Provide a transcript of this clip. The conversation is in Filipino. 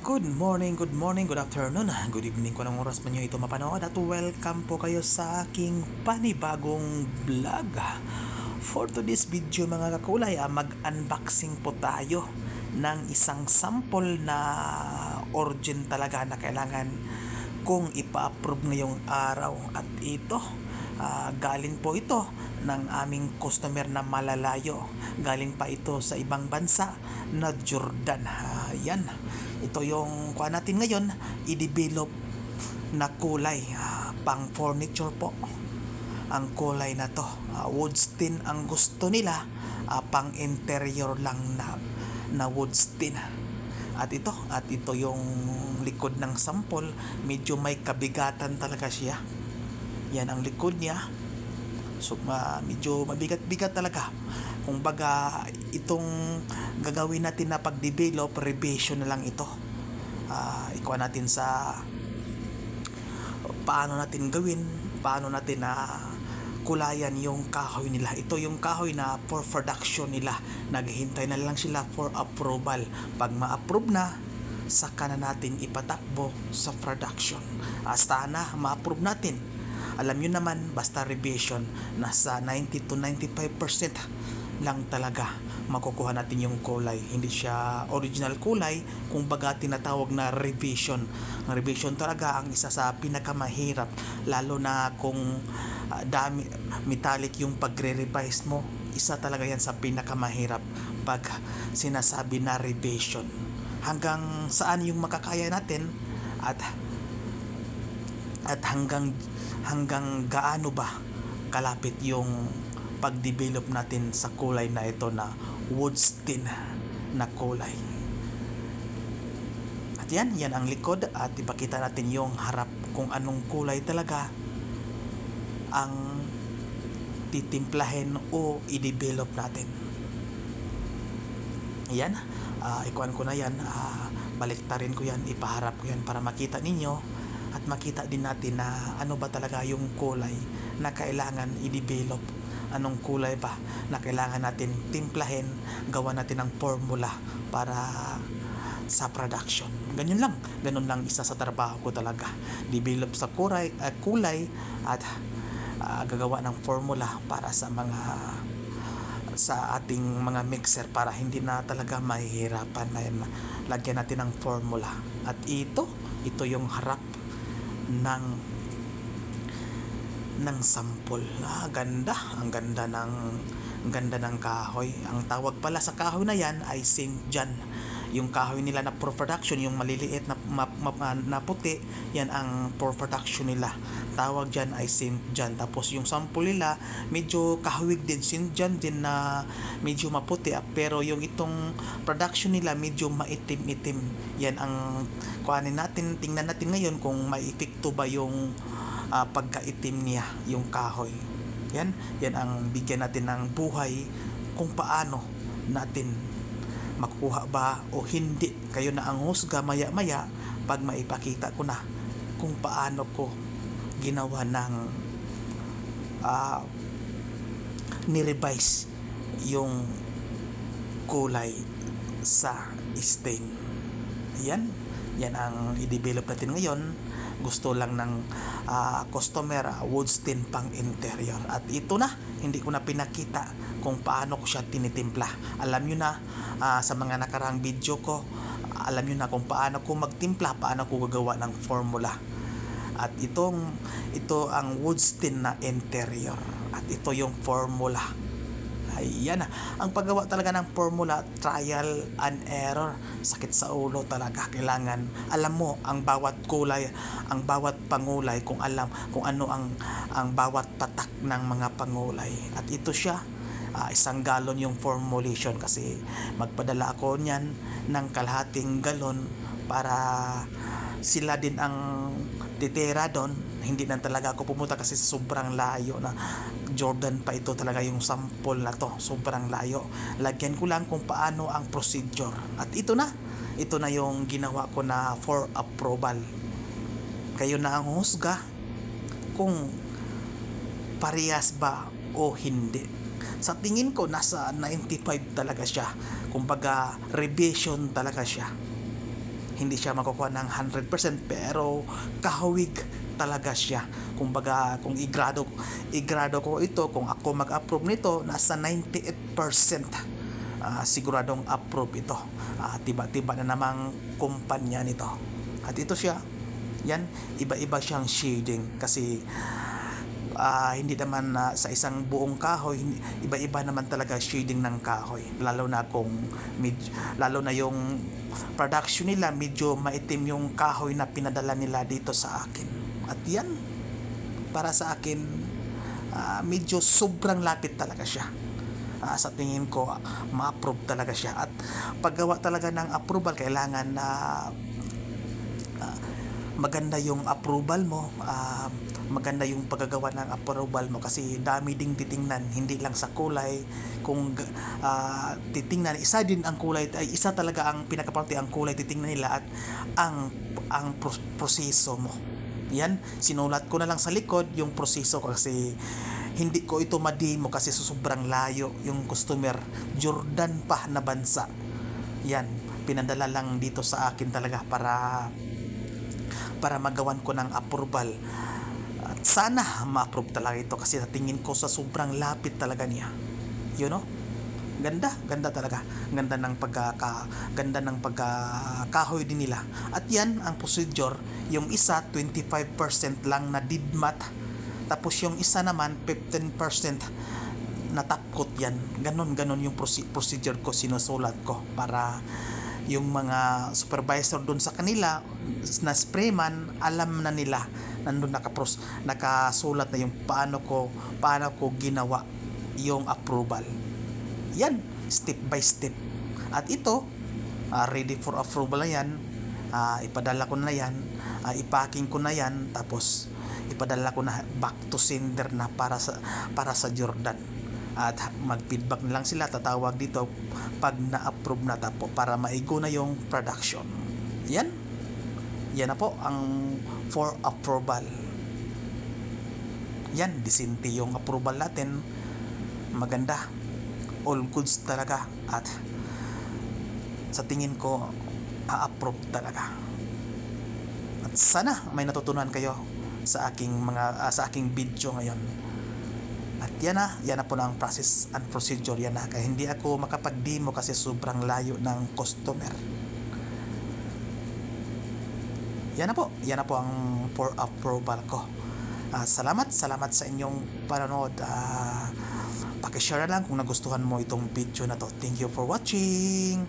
Good morning, good afternoon, good evening kung anong oras man nyo ito mapanood at welcome po kayo sa aking panibagong vlog. For today's video mga kakulay, mag-unboxing po tayo ng isang sample na origin talaga na kailangan kung ipa-approve ngayong araw. At ito, galing po ito ng aming customer na malalayo. Galing pa ito sa ibang bansa na Jordan. Yan. Ito yung kuha natin ngayon, i-develop na kulay, pang furniture po. Ang kulay na to, wood stain ang gusto nila, pang interior lang na wood stain. At ito yung likod ng sample, medyo may kabigatan talaga siya. Yan ang likod niya. So medyo mabigat-bigat talaga. Kung baga itong gagawin natin na pag-develop, revision na lang ito. Ikuha natin sa paano natin gawin, paano natin kulayan yung kahoy nila. Ito yung kahoy na for production nila. Naghihintay na lang sila for approval. Pag ma-approve na, saka na natin ipatakbo sa production. Sana ma-approve natin. Alam nyo naman, basta revision, nasa 90 to 95% lang talaga makukuha natin yung kulay. Hindi siya original kulay, kung baga tinatawag na revision. Ang revision talaga ang isa sa pinakamahirap, lalo na kung metallic yung pagre-revise mo. Isa talaga yan sa pinakamahirap pag sinasabi na revision. Hanggang saan yung makakaya natin at hanggang gaano ba kalapit yung pag-develop natin sa kulay na ito na wood stain na kulay. At yan ang likod, at ipakita natin yung harap kung anong kulay talaga ang titimplahin o i-develop natin. Yan, ikuan ko na yan, baliktarin ko yan, ipaharap ko yan para makita ninyo at makita din natin na ano ba talaga yung kulay na kailangan i-develop. Anong kulay ba na kailangan natin timplahin, gawa natin ng formula para sa production. Ganun lang isa sa trabaho ko talaga. Develop sa kulay at gagawa ng formula para sa ating mga mixer para hindi na talaga mahihirapan na lagyan natin ng formula. At ito yung harap ng sample. Ang ganda ng kahoy. Ang tawag pala sa kahoy na yan ay St. John. Yung kahoy nila na for production, yung maliliit na puti, yan ang for production nila. Tawag dyan ay St. John. Tapos yung sample nila, medyo kahawig din, St. John din na medyo maputi. Pero yung itong production nila, medyo maitim-itim. Yan ang tingnan natin ngayon kung may epekto ba yung pagkaitim niya yung kahoy. Yan ang bigyan natin ng buhay kung paano natin makukuha ba o hindi. Kayo na ang husga maya pag maipakita ko na kung paano ko ginawa ng ni-revise yung kulay sa stain. Yan ang i-develop natin ngayon. Gusto lang ng customer, wood stain pang interior. At ito na, hindi ko na pinakita kung paano ko siya tinitimpla. Alam nyo na, sa mga nakarang video ko, alam nyo na kung paano ko magtimpla, paano ko gagawa ng formula. At ito ang wood stain na interior. At ito yung formula. Ayan na. Ang paggawa talaga ng formula, trial and error. Sakit sa ulo talaga. Kailangan alam mo ang bawat kulay, ang bawat pangulay, kung ano ang bawat patak ng mga pangulay. At ito siya, 1 galon yung formulation, kasi magpadala ako niyan ng kalahating galon para sila din ang titira doon. Hindi na talaga ako pumunta kasi sobrang layo na. Jordan pa ito talaga yung sample na to, sobrang layo. Lagyan ko lang kung paano ang procedure. At ito na yung ginawa ko na for approval. Kayo na ang husga kung parehas ba o hindi. Sa tingin ko nasa 95 talaga siya. Kumbaga revision talaga siya. hindi siya makukuha ng 100% pero kahawig talaga siya. Kumbaga kung igrado ko ito, kung ako mag-approve nito, nasa 98% siguradong approve ito. Tiba-tiba na namang kumpanya nito. At ito siya, yan, iba-iba siyang shading kasi hindi naman sa isang buong kahoy, iba-iba naman talaga shading ng kahoy, lalo na yung production nila, medyo maitim yung kahoy na pinadala nila dito sa akin. At yan, para sa akin, medyo sobrang lapit talaga siya. Sa tingin ko, ma-approve talaga siya. At paggawa talaga ng approval, kailangan na maganda yung approval mo, maganda yung paggagawa ng approval mo kasi dami ding titingnan, hindi lang sa kulay. Kung titingnan, isa din ang kulay, ay isa talaga ang pinakapunti ang kulay titingnan nila, at ang proseso mo. Yan, sinulat ko na lang sa likod yung proseso ko kasi hindi ko ito mademo kasi sobrang layo yung customer, Jordan pa na bansa. Yan, pinadala lang dito sa akin talaga para magawan ko ng approval. At sana ma-approve talaga ito kasi sa tingin ko sa sobrang lapit talaga niya. You know? Ganda talaga. Ganda ng pagkakahoy din nila. At yan ang procedure. Yung isa 25% lang na didmat. Tapos yung isa naman 15% na tapkot yan. Ganon yung procedure ko, sinusulat ko para yung mga supervisor doon sa kanila na sprayman, alam na nila, nandun nakasulat na yung paano ko ginawa yung approval. Yan, step by step. At ito, ready for approval na yan. Ipadala ko na yan, ipacking ko na yan, tapos ipadala ko na back to sender na para sa Jordan. At mag-feedback na lang sila, tatawag dito pag na-approve na tapo para maigo na yung production. Yan na po ang for approval. Yan, disente yung approval natin, maganda, all goods talaga, at sa tingin ko a-approve talaga. At sana may natutunan kayo sa aking video ngayon. At yan na po na ang process and procedure. Yan na, kaya hindi ako makapag-demo kasi sobrang layo ng customer. Yan na po ang for approval ko. Salamat sa inyong panonood. Pakishare na lang kung nagustuhan mo itong video na to. Thank you for watching.